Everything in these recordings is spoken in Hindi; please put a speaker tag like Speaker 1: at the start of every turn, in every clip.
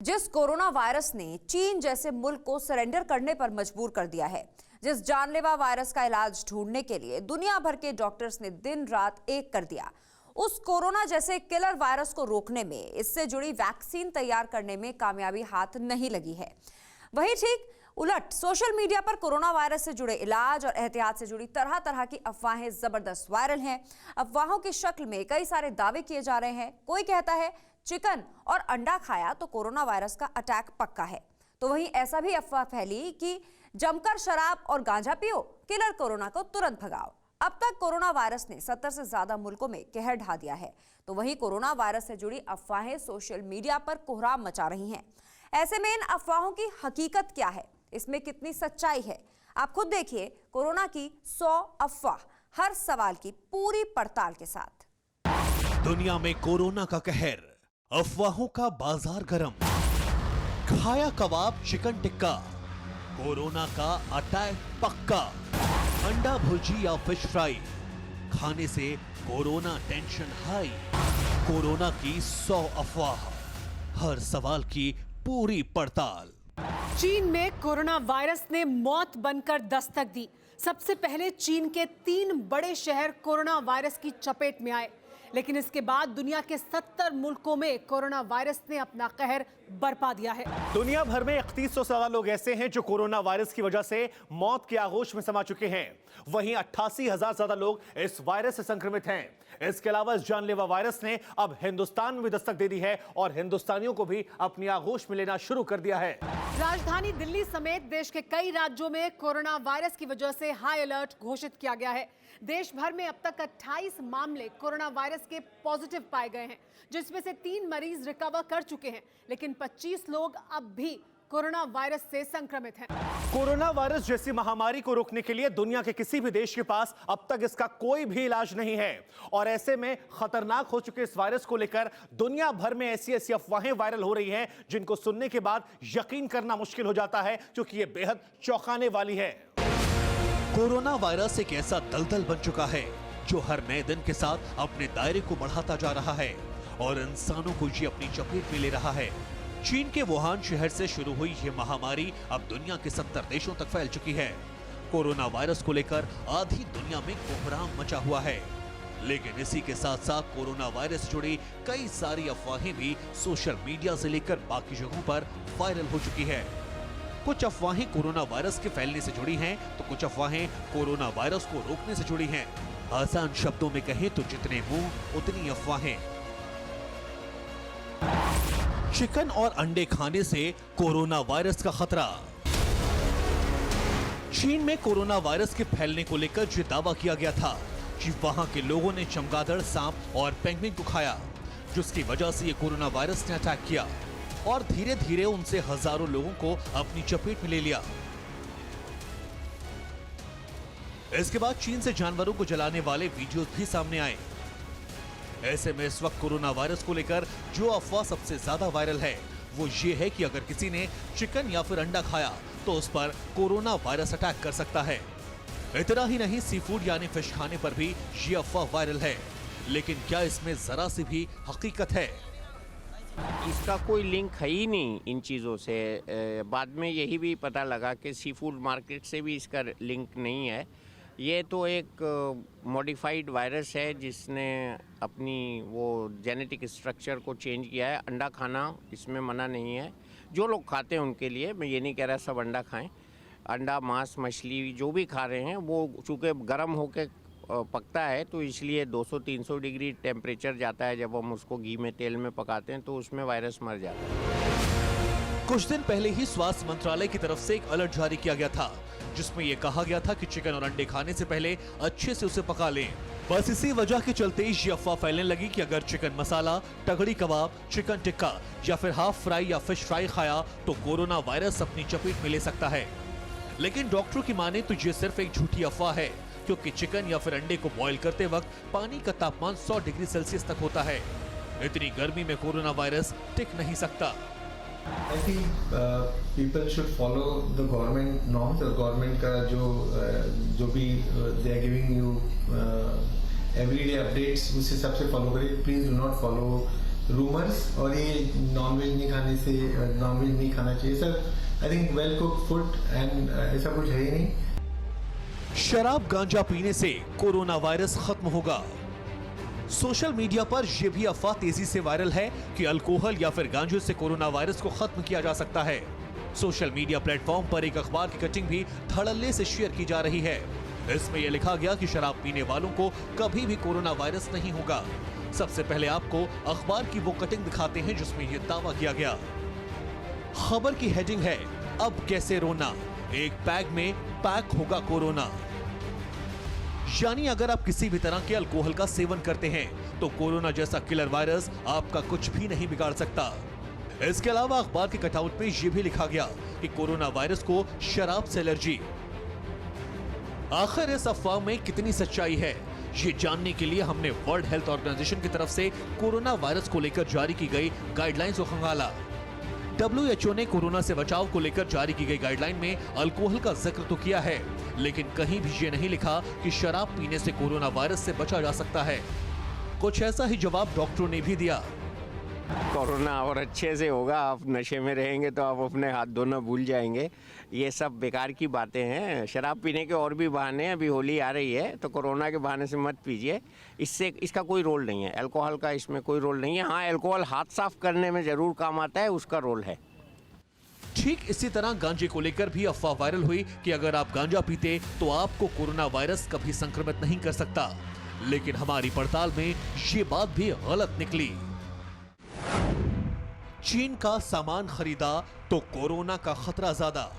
Speaker 1: जिस कोरोना वायरस ने चीन जैसे मुल्क को सरेंडर करने पर मजबूर कर दिया है, जिस जानलेवा वायरस का इलाज ढूंढने के लिए दुनिया भर के डॉक्टर्स ने दिन रात एक कर दिया, उस कोरोना जैसे किलर वायरस को रोकने में, इससे जुड़ी वैक्सीन तैयार करने में कामयाबी हाथ नहीं लगी है। वहीं ठीक उलट सोशल मीडिया पर कोरोना वायरस से जुड़े इलाज और एहतियात से जुड़ी तरह तरह की अफवाहें जबरदस्त वायरल हैं। अफवाहों की शक्ल में कई सारे दावे किए जा रहे हैं। कोई कहता है चिकन और अंडा खाया तो कोरोना वायरस का अटैक पक्का है, तो वहीं ऐसा भी अफवाह फैली कि जमकर शराब और गांजा पियो, किलर कोरोना को तुरंत भगाओ। अब तक कोरोना वायरस ने 70 से ज्यादा मुल्कों में कहर ढा दिया है, तो वहीं कोरोना वायरस से जुड़ी अफवाहें सोशल मीडिया पर कोहराम मचा रही हैं। ऐसे में इन अफवाहों की हकीकत क्या है, इसमें कितनी सच्चाई है, आप खुद देखिए कोरोना की 100 अफवाह, हर सवाल की पूरी पड़ताल के साथ।
Speaker 2: दुनिया में कोरोना का कहर, अफवाहों का बाजार गरम, खाया कबाब चिकन टिक्का, कोरोना का अटैक पक्का, अंडा भुर्जी या फिश फ्राई खाने से कोरोना टेंशन हाई, कोरोना की 100 अफवाह, हर सवाल की पूरी पड़ताल।
Speaker 3: चीन में कोरोना वायरस ने मौत बनकर दस्तक दी। सबसे पहले चीन के 3 बड़े शहर कोरोना वायरस की चपेट में आए, लेकिन इसके बाद दुनिया के 70 मुल्कों में कोरोना वायरस ने अपना कहर बरपा दिया है।
Speaker 4: दुनिया भर में 3100 से ज्यादा लोग ऐसे हैं जो कोरोना वायरस की वजह से मौत के आगोश में समा चुके हैं। वहीं 88,000 से ज्यादा लोग इस वायरस से संक्रमित हैं। इसके अलावा इस जानलेवा वायरस ने अब हिंदुस्तान में भी दस्तक दे दी है और हिंदुस्तानियों को भी अपनी आगोश में लेना शुरू कर दिया है।
Speaker 3: राजधानी दिल्ली समेत देश के कई राज्यों में कोरोना वायरस की वजह से हाई अलर्ट घोषित किया गया है। देश भर में अब तक 28 मामले कोरोना वायरस के पॉजिटिव पाए गए हैं, जिसमें से 3 मरीज रिकवर कर चुके हैं, लेकिन 25 लोग अब भी कोरोना वायरस से संक्रमित हैं।
Speaker 4: कोरोना वायरस जैसी महामारी को रोकने के लिए दुनिया के किसी भी देश के पास अब तक इसका कोई भी इलाज नहीं है और ऐसे में खतरनाक हो चुके इस वायरस को लेकर दुनिया भर में ऐसी अफवाहें वायरल हो रही हैं जिनको सुनने के बाद यकीन करना मुश्किल हो जाता है, क्योंकि ये बेहद चौंकाने वाली है।
Speaker 2: कोरोना वायरस एक ऐसा दलदल बन चुका है जो हर नए दिन के साथ अपने दायरे को बढ़ाता जा रहा है और इंसानों को ये अपनी चपेट में ले रहा है। चीन के वुहान शहर से शुरू हुई ये महामारी अब दुनिया के 70 देशों तक फैल चुकी है। कोरोना वायरस को लेकर आधी दुनिया में कोहराम मचा हुआ है, लेकिन इसी के साथ साथ कोरोना वायरस जुड़ी कई सारी अफवाहें भी सोशल मीडिया से लेकर बाकी जगहों पर वायरल हो चुकी है। कुछ अफवाहें कोरोना वायरस के फैलने से जुड़ी हैं, तो कुछ अफवाहें कोरोना वायरस को रोकने से जुड़ी हैं। आसान शब्दों में कहें तो जितने मुंह उतनी अफवाहें। चिकन और अंडे खाने से कोरोना वायरस का खतरा। चीन में कोरोना वायरस के फैलने को लेकर जो दावा किया गया था कि वहां के लोगों ने चमगादड़, सांप और पेंगुइन को खाया, जिसकी वजह से ये कोरोना वायरस ने अटैक किया और धीरे धीरे उनसे हजारों लोगों को अपनी चपेट में ले लिया। इसके बाद चीन से जानवरों को जलाने वाले वीडियोस भी सामने आए। ऐसे में इस वक्त कोरोना वायरस को लेकर जो अफवाह सबसे ज्यादा वायरल है वो ये है कि अगर किसी ने चिकन या फिर अंडा खाया तो उस पर कोरोना वायरस अटैक कर सकता है। इतना ही नहीं, सी फूड यानी फिश खाने पर भी ये अफवाह वायरल है, लेकिन क्या इसमें जरा सी भी हकीकत है?
Speaker 5: इसका कोई लिंक है ही नहीं इन चीज़ों से। बाद में यही भी पता लगा कि सी फूड मार्केट से भी इसका लिंक नहीं है। ये तो एक मॉडिफाइड वायरस है जिसने अपनी वो जेनेटिक स्ट्रक्चर को चेंज किया है। अंडा खाना इसमें मना नहीं है, जो लोग खाते हैं उनके लिए। मैं ये नहीं कह रहा सब अंडा खाएं। अंडा, मांस, मछली जो भी खा रहे हैं वो चूँकि गर्म होकर पकता है तो इसलिए 200-300 डिग्री टेम्परेचर जाता है। जब हम उसको घी में, तेल में पकाते हैं तो उसमें वायरस मर जाता है।
Speaker 2: कुछ दिन पहले ही स्वास्थ्य मंत्रालय की तरफ से एक अलर्ट जारी किया गया था जिसमें यह कहा गया था कि चिकन और अंडे खाने से पहले अच्छे से उसे पका लें। बस इसी वजह के चलते ये अफवाह फैलने लगी कि अगर चिकन मसाला, तगड़ी कबाब, चिकन टिक्का या फिर हाफ फ्राई या फिश फ्राई खाया तो कोरोना वायरस अपनी चपेट में ले सकता है। लेकिन डॉक्टरों की माने तो ये सिर्फ एक झूठी अफवाह है, क्योंकि चिकन या फिर अंडे को बॉईल करते वक्त पानी का तापमान 100 डिग्री सेल्सियस तक होता है। इतनी गर्मी में कोरोना वायरस टिक नहीं सकता।
Speaker 6: I think people should follow the government norms और government का जो भी they are giving you everyday updates, उस हिसाब से follow करिए। Please do not follow rumours और ये नॉनवेज नहीं खाने से नॉनवेज नहीं खाना चाहिए sir, I think well cook food and ऐसा कुछ है ही नहीं।
Speaker 2: शराब गांजा पीने से कोरोना वायरस खत्म होगा। सोशल मीडिया पर यह भी अफवाह तेजी से वायरल है कि अल्कोहल या फिर गांजे से कोरोना वायरस को खत्म किया जा सकता है। सोशल मीडिया प्लेटफॉर्म पर एक अखबार की कटिंग भी धड़ल्ले से शेयर की जा रही है। इसमें यह लिखा गया कि शराब पीने वालों को कभी भी कोरोना वायरस नहीं होगा। सबसे पहले आपको अखबार की वो कटिंग दिखाते हैं जिसमें यह दावा किया गया। खबर की हेडिंग है, अब कैसे रोना, एक पैक में पैक होगा कोरोना। यानी अगर आप किसी भी तरह के अल्कोहल का सेवन करते हैं तो कोरोना जैसा किलर वायरस आपका कुछ भी नहीं बिगाड़ सकता। इसके अलावा अखबार के कटआउट में यह भी लिखा गया कि कोरोना वायरस को शराब से एलर्जी। आखिर इस अफवाह में कितनी सच्चाई है, ये जानने के लिए हमने वर्ल्ड हेल्थ ऑर्गेनाइजेशन की तरफ से कोरोना वायरस को लेकर जारी की गई गाइडलाइंस को खंगाला। WHO ने कोरोना से बचाव को लेकर जारी की गई गाइडलाइन में अल्कोहल का जिक्र तो किया है, लेकिन कहीं भी ये नहीं लिखा कि शराब पीने से कोरोना वायरस से बचा जा सकता है। कुछ ऐसा ही जवाब डॉक्टरों ने भी दिया।
Speaker 5: कोरोना और अच्छे से होगा, आप नशे में रहेंगे तो आप अपने हाथ धोना भूल जाएंगे। ये सब बेकार की बातें हैं। शराब पीने के और भी बहाने हैं, अभी होली आ रही है तो कोरोना के बहाने से मत पीजिए, इसका कोई रोल नहीं है। अल्कोहल का इसमें कोई रोल नहीं है। हाँ, अल्कोहल हाथ साफ करने में ज़रूर काम आता है, उसका रोल है।
Speaker 2: ठीक इसी तरह गांजे को लेकर भी अफवाह वायरल हुई कि अगर आप गांजा पीते तो आपको कोरोना वायरस कभी संक्रमित नहीं कर सकता, लेकिन हमारी पड़ताल में ये बात भी गलत निकली। चीन का सामान खरीदा तो कोरोना का खतरा ज्यादा।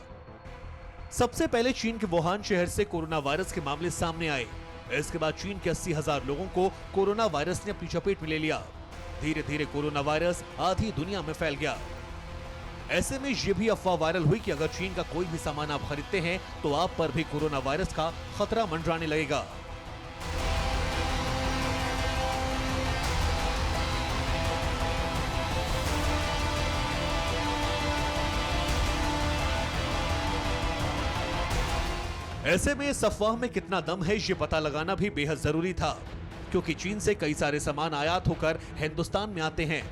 Speaker 2: सबसे पहले चीन के वुहान शहर से कोरोना वायरस के मामले सामने आए। इसके बाद चीन के 80,000 लोगों को कोरोना वायरस ने अपनी चपेट में ले लिया। धीरे धीरे कोरोना वायरस आधी दुनिया में फैल गया। ऐसे में यह भी अफवाह वायरल हुई कि अगर चीन का कोई भी सामान आप खरीदते हैं तो आप पर भी कोरोना वायरस का खतरा मंडराने लगेगा। ऐसे में इस अफवाह में कितना दम है ये पता लगाना भी बेहद जरूरी था, क्योंकि चीन से कई सारे सामान आयात होकर हिंदुस्तान में आते हैं।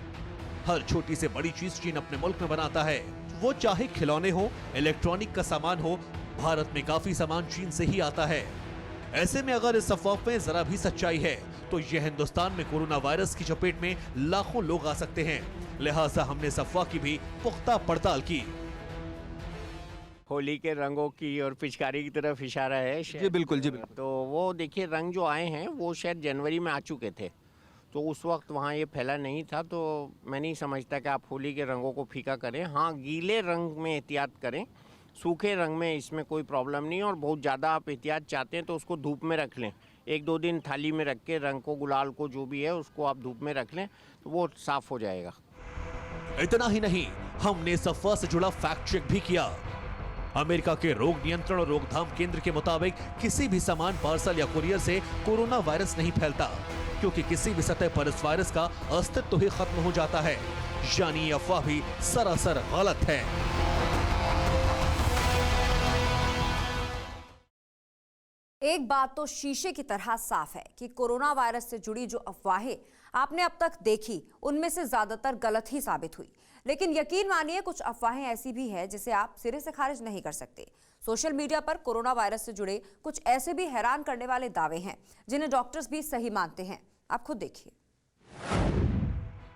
Speaker 2: हर छोटी से बड़ी चीज चीन अपने मुल्क में बनाता है, वो चाहे खिलौने हो, इलेक्ट्रॉनिक का सामान हो, भारत में काफी सामान चीन से ही आता है। ऐसे में अगर इस अफवाह में जरा भी सच्चाई है तो यह हिंदुस्तान में कोरोना वायरस की चपेट में लाखों लोग आ सकते हैं। लिहाजा हमने इस अफवाह की भी पुख्ता पड़ताल की।
Speaker 5: होली के रंगों की और पिचकारी की तरफ इशारा है।
Speaker 7: जी बिल्कुल, जी बिल्कुल।
Speaker 5: तो वो देखिए, रंग जो आए हैं वो शायद जनवरी में आ चुके थे, तो उस वक्त वहाँ ये फैला नहीं था। तो मैं नहीं समझता कि आप होली के रंगों को फीका करें। हाँ, गीले रंग में एहतियात करें, सूखे रंग में इसमें कोई प्रॉब्लम नहीं। और बहुत ज़्यादा आप एहतियात चाहते हैं तो उसको धूप में रख लें, 1-2 दिन थाली में रख के रंग को, गुलाल को, जो भी है उसको आप धूप में रख लें तो वो साफ हो जाएगा।
Speaker 2: इतना ही नहीं, हमने इस अफवाह से जुड़ा फैक्ट चेक भी किया। अमेरिका के रोग नियंत्रण और रोकथाम केंद्र के मुताबिक किसी भी सामान, पार्सल या कुरियर से कोरोना वायरस नहीं फैलता, क्योंकि किसी भी सतह पर इस वायरस का अस्तित्व ही खत्म हो जाता है। यानी ये अफवाह भी सरासर गलत है।
Speaker 1: एक बात तो शीशे की तरह साफ है कि कोरोना वायरस से जुड़ी जो अफवाहें आपने अब तक देखी, उनमें से ज्यादातर गलत ही साबित हुई। लेकिन यकीन मानिए, कुछ अफवाहें ऐसी भी हैं जिसे आप सिरे से खारिज नहीं कर सकते। सोशल मीडिया पर कोरोना वायरस से जुड़े कुछ ऐसे भी हैरान करने वाले दावे हैं जिन्हें डॉक्टर्स भी सही मानते हैं। आप खुद देखिए।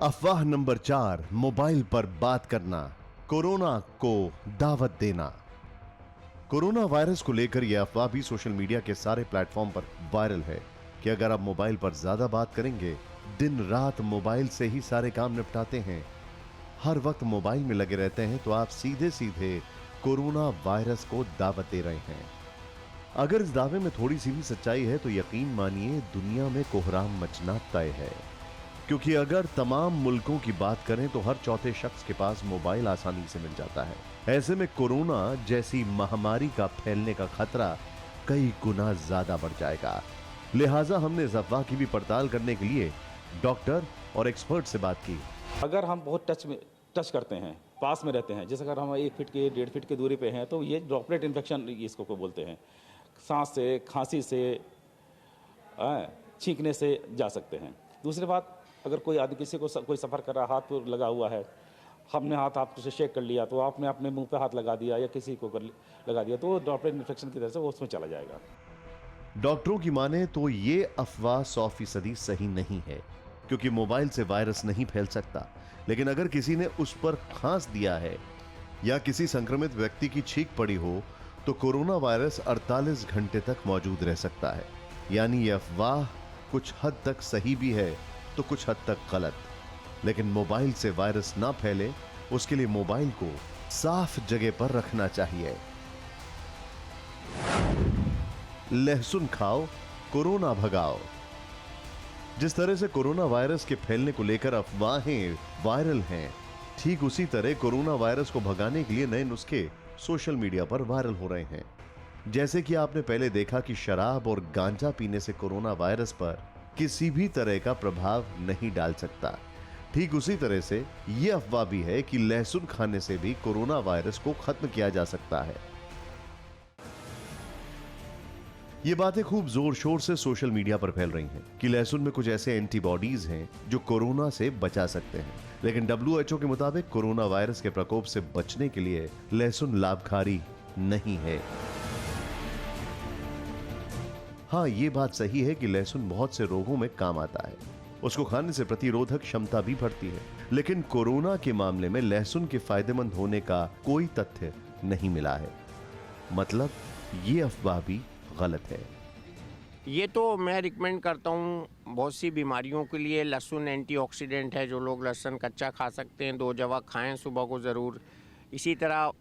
Speaker 8: अफवाह नंबर 4, मोबाइल पर बात करना, कोरोना को दावत देना। कोरोना वायरस को लेकर यह अफवाह भी सोशल मीडिया के सारे प्लेटफॉर्म पर वायरल है कि अगर आप मोबाइल पर ज्यादा बात करेंगे, दिन रात मोबाइल से ही सारे काम निपटाते हैं, हर वक्त मोबाइल में लगे रहते हैं, तो आप सीधे सीधे कोरोना वायरस को दावत दे रहे हैं। अगर इस दावे में थोड़ी सी भी सच्चाई है तो यकीन मानिए दुनिया में कोहराम मचना तय है, क्योंकि अगर तमाम मुल्कों की बात करें तो हर चौथे शख्स के पास मोबाइल आसानी से मिल जाता है। ऐसे में कोरोना जैसी महामारी का फैलने का खतरा कई गुना ज्यादा बढ़ जाएगा। लिहाजा हमने इस अफवाह की भी पड़ताल करने के लिए डॉक्टर और एक्सपर्ट से बात की।
Speaker 9: अगर हम बहुत टच करते हैं, पास में रहते हैं, जैसे अगर हम 1 फीट के 1.5 फीट की दूरी पे हैं, तो ये ड्रॉपलेट इन्फेक्शन इसको को बोलते हैं। सांस से, खांसी से, छींकने से जा सकते हैं। दूसरी बात, अगर कोई आदमी किसी को कोई सफ़र कर रहा, हाथ पर लगा हुआ है, हमने हाथ आपसे शेक कर लिया तो आपने अपने मुंह पे हाथ लगा दिया या किसी को लगा दिया तो ड्रॉपलेट इन्फेक्शन की तरह से वो उसमें चला जाएगा।
Speaker 8: डॉक्टरों की माने तो ये अफवाह 100% सही नहीं है, क्योंकि मोबाइल से वायरस नहीं फैल सकता। लेकिन अगर किसी ने उस पर खांस दिया है या किसी संक्रमित व्यक्ति की छींक पड़ी हो तो कोरोना वायरस 48 घंटे तक मौजूद रह सकता है। यानी ये अफवाह कुछ हद तक सही भी है तो कुछ हद तक गलत। लेकिन मोबाइल से वायरस ना फैले उसके लिए मोबाइल को साफ जगह पर रखना चाहिए। लहसुन खाओ, कोरोना भगाओ। जिस तरह से कोरोना वायरस के फैलने को लेकर अफवाहें वायरल हैं, ठीक उसी तरह कोरोना वायरस को भगाने के लिए नए नुस्खे सोशल मीडिया पर वायरल हो रहे हैं। जैसे कि आपने पहले देखा कि शराब और गांजा पीने से कोरोना वायरस पर किसी भी तरह का प्रभाव नहीं डाल सकता, ठीक उसी तरह से यह अफवाह भी है कि लहसुन खाने से भी कोरोना वायरस को खत्म किया जा सकता है। ये बातें खूब जोर शोर से सोशल मीडिया पर फैल रही हैं कि लहसुन में कुछ ऐसे एंटीबॉडीज हैं जो कोरोना से बचा सकते हैं। लेकिन WHO के मुताबिक कोरोना वायरस के प्रकोप से बचने के लिए लहसुन लाभकारी नहीं है। हाँ, ये बात सही है कि लहसुन बहुत से रोगों में काम आता है, उसको खाने से प्रतिरोधक क्षमता भी बढ़ती है। लेकिन कोरोना के मामले में लहसुन के फायदेमंद होने का कोई तथ्य नहीं मिला है। मतलब ये अफवाह भी गलत है।
Speaker 5: ये तो मैं रिकमेंड करता हूँ बहुत सी बीमारियों के लिए। लहसुन एंटीऑक्सीडेंट है, जो लोग लहसुन कच्चा खा सकते हैं, 2 जवा खाएं सुबह को ज़रूर। इसी तरह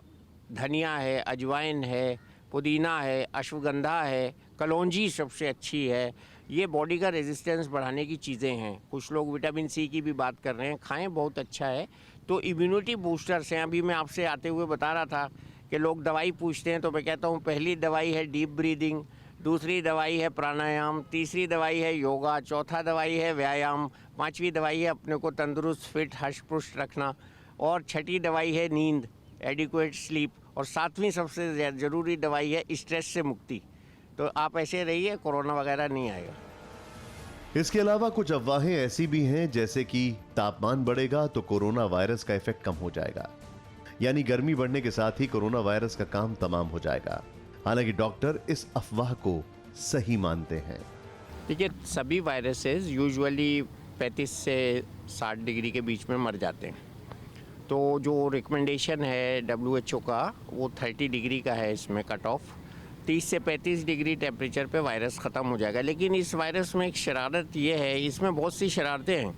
Speaker 5: धनिया है, अजवाइन है, पुदीना है, अश्वगंधा है, कलौंजी सबसे अच्छी है। ये बॉडी का रेजिस्टेंस बढ़ाने की चीज़ें हैं। कुछ लोग विटामिन सी की भी बात कर रहे हैं, खाएं, बहुत अच्छा है। तो इम्यूनिटी बूस्टर्स हैं। अभी मैं आपसे आते हुए बता रहा था कि लोग दवाई पूछते हैं, तो मैं कहता हूँ पहली दवाई है डीप ब्रीदिंग, दूसरी दवाई है प्राणायाम, तीसरी दवाई है योगा, चौथा दवाई है व्यायाम, 5वीं दवाई है अपने को तंदुरुस्त फिट हष्ट-पुष्ट रखना, और 6ठी दवाई है नींद, एडिक्वेट स्लीप, और 7वीं सबसे ज़रूरी दवाई है स्ट्रेस से मुक्ति। तो आप ऐसे रहिए, कोरोना वगैरह नहीं आएगा।
Speaker 8: इसके अलावा कुछ अफवाहें ऐसी भी हैं जैसे कि तापमान बढ़ेगा तो कोरोना वायरस का इफेक्ट कम हो जाएगा, यानी गर्मी बढ़ने के साथ ही कोरोना वायरस का काम तमाम हो जाएगा। हालांकि डॉक्टर इस अफवाह को सही मानते हैं।
Speaker 5: देखिए, सभी वायरसेस यूजुअली 35 से 60 डिग्री के बीच में मर जाते हैं। तो जो रिकमेंडेशन है WHO का वो 30 डिग्री का है। इसमें कट ऑफ 30 से 35 डिग्री टेम्परेचर पे वायरस ख़त्म हो जाएगा। लेकिन इस वायरस में एक शरारत ये है, इसमें बहुत सी शरारतें हैं,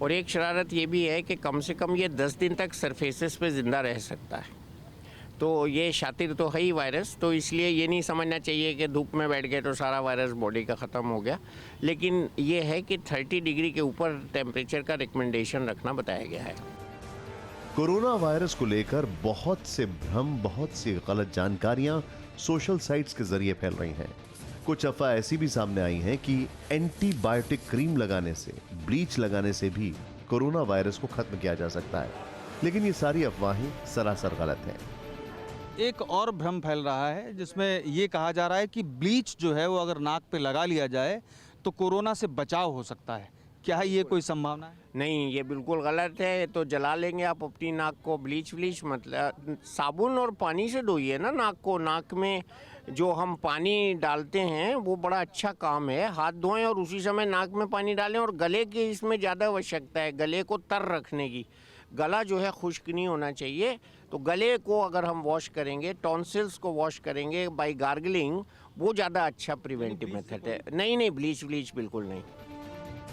Speaker 5: और एक शरारत ये भी है कि कम से कम ये 10 दिन तक सरफेसेस पे ज़िंदा रह सकता है। तो ये शातिर तो है ही वायरस, तो इसलिए ये नहीं समझना चाहिए कि धूप में बैठ गए तो सारा वायरस बॉडी का ख़त्म हो गया। लेकिन ये है कि 30 डिग्री के ऊपर टेम्परेचर का रिकमेंडेशन रखना बताया गया है।
Speaker 8: कोरोना वायरस को लेकर बहुत से भ्रम, बहुत सी गलत जानकारियां सोशल साइट्स के जरिए फैल रही हैं। कुछ अफवाह ऐसी भी सामने आई हैं कि एंटीबायोटिक क्रीम लगाने से, ब्लीच लगाने से भी कोरोना वायरस को खत्म किया जा सकता है। लेकिन ये सारी अफवाहें सरासर गलत हैं।
Speaker 7: एक और भ्रम फैल रहा है जिसमें ये कहा जा रहा है कि ब्लीच जो है वो अगर नाक पे लगा लिया जाए तो कोरोना से बचाव हो सकता है। क्या ये कोई संभावना है?
Speaker 5: नहीं, ये बिल्कुल गलत है। तो जला लेंगे आप अपनी नाक को। ब्लीच मतलब साबुन और पानी से धोइए ना नाक को। नाक में जो हम पानी डालते हैं वो बड़ा अच्छा काम है। हाथ धोएं और उसी समय नाक में पानी डालें। और गले की इसमें ज़्यादा आवश्यकता है, गले को तर रखने की। गला जो है खुश्क नहीं होना चाहिए। तो गले को अगर हम वॉश करेंगे, टॉन्सिल्स को वॉश करेंगे बाय गार्गलिंग, वो ज़्यादा अच्छा प्रिवेंटिव मेथड है। नहीं, ब्लीच बिल्कुल नहीं।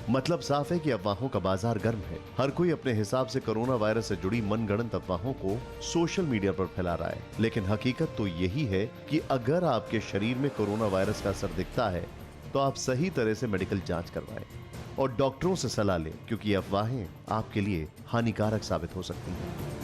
Speaker 8: मतलब साफ है कि अफवाहों का बाजार गर्म है। हर कोई अपने हिसाब से कोरोना वायरस से जुड़ी मनगढ़ंत अफवाहों को सोशल मीडिया पर फैला रहा है। लेकिन हकीकत तो यही है कि अगर आपके शरीर में कोरोना वायरस का असर दिखता है तो आप सही तरह से मेडिकल जांच करवाएं और डॉक्टरों से सलाह लें, क्योंकि अफवाहें आपके लिए हानिकारक साबित हो सकती हैं।